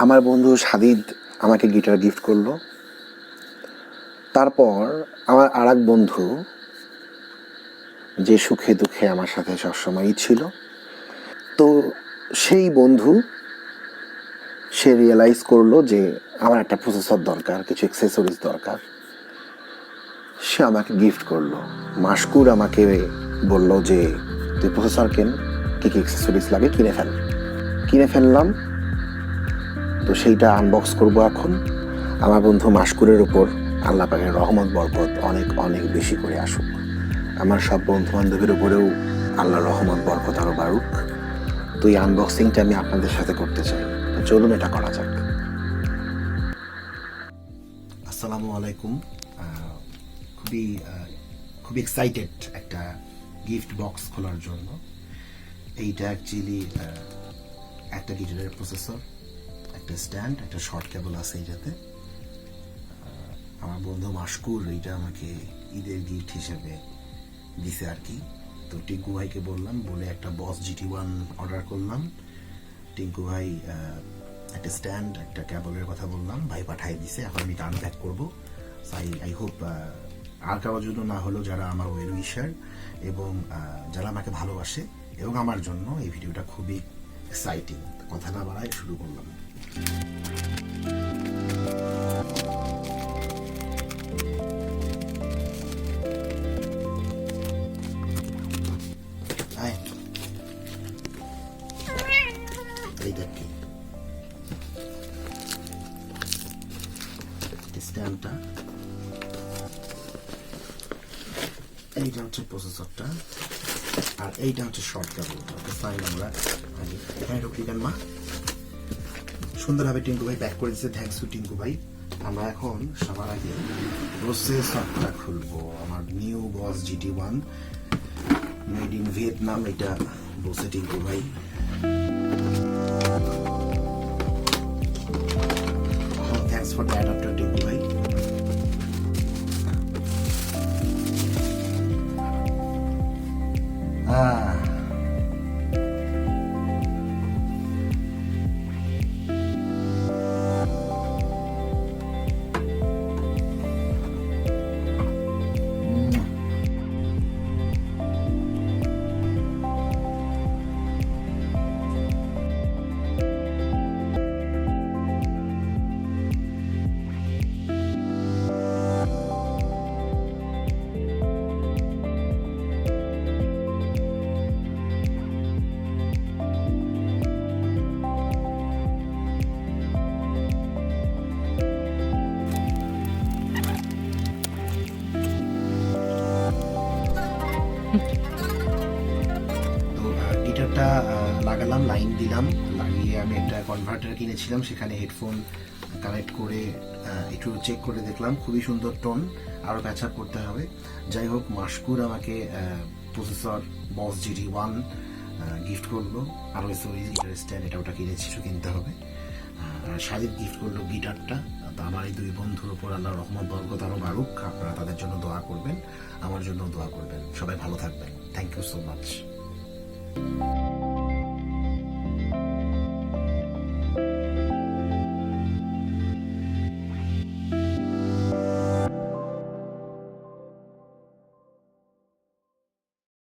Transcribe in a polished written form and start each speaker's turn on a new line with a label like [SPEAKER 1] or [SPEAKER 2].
[SPEAKER 1] আমার বন্ধু সাদিদ আমাকে গিটার গিফট করলো। তারপর আমার আর এক বন্ধু, যে সুখে দুঃখে আমার সাথে সবসময়ই ছিল, তো সেই বন্ধু সে রিয়েলাইজ করলো যে আমার একটা প্রসেসর দরকার, কিছু অ্যাক্সেসরিজ দরকার। সে আমাকে গিফট করলো। মাসকুর আমাকে বলল যে তুই প্রসেসর কেন, কী কী অ্যাক্সেসরিজ লাগে কিনে ফেললাম। তো সেইটা আনবক্স করবো এখন। আমার বন্ধু মাসকুরের উপর আল্লাহ পাকের রহমত বরকত অনেক অনেক বেশি করে আসুক। আমার সব বন্ধু বান্ধবের উপরেও আল্লাহর রহমত বরকত আরও বাড়ুক। তো এই আনবক্সিংটা আমি আপনাদের সাথে করতে চাই। তো চলুন এটা করা যাক। আসসালামু আলাইকুম। খুবই এক্সাইটেড একটা গিফট বক্স খোলার জন্য। এইটা অ্যাকচুয়ালি একটা গিটারের প্রসেসর, একটা স্ট্যান্ড, একটা শর্ট কেবল আছে এইটাতে। আমার বন্ধু মাসকুর এইটা আমাকে ঈদের গিফট হিসেবে দিছে আর কি। তো টিঙ্কু ভাইকে বললাম, বলে একটা বস GT1 অর্ডার করলাম। টিঙ্কু ভাই একটা স্ট্যান্ড, একটা কেবলের কথা বললাম, ভাই পাঠাই দিছে। এখন আমি আনপ্যাক করবো। আই হোপ আর কারোর জন্য না হলেও যারা আমার ওয়েল উইশার এবং যারা আমাকে ভালোবাসে এবং আমার জন্য এই ভিডিওটা খুবই এক্সাইটিং। কথা না বাড়ায় শুরু করলাম। স্ট্যান্ডটা, এইটা হচ্ছে প্রসেসরটা, আর এইটা হচ্ছে শর্ট কেবলটা। ফাইন, আমরা এখানে ঢুকি কেন মা, সুন্দরভাবে টিঙ্কু ভাই প্যাক করে দিচ্ছে। থ্যাংকস টু টিঙ্কু ভাই। আমরা এখন সবার আগে প্রসেসরটা খুলবো। আমার new boss GT1 made in Vietnam, এটা বলছে টিঙ্কু ভাই। Thanks for the adapter Tinku ভাই। গিটারটা লাগালাম, লাইন দিলাম, লাগিয়ে আমি একটা কনভার্টার কিনেছিলাম, সেখানে হেডফোন কানেক্ট করে একটু চেক করে দেখলাম, খুবই সুন্দর টোন, আরও প্যাচ আপ করতে হবে। যাই হোক, মাসকুর আমাকে প্রসেসর বস GT1 গিফট করলো, আরও গিটার স্ট্যান্ড, এটা ওটা কিনেছি, কিনতে হবে। আর সাজিদ গিফট করলো গিটারটা। তো আমার এই দুই বন্ধুর উপর আল্লাহ রহমত বরকত আরও বাড়ুক। আপনারা তাদের জন্য দোয়া করবেন, আমার জন্য দোয়া করবেন। সবাই ভালো থাকবেন। Thank you so much.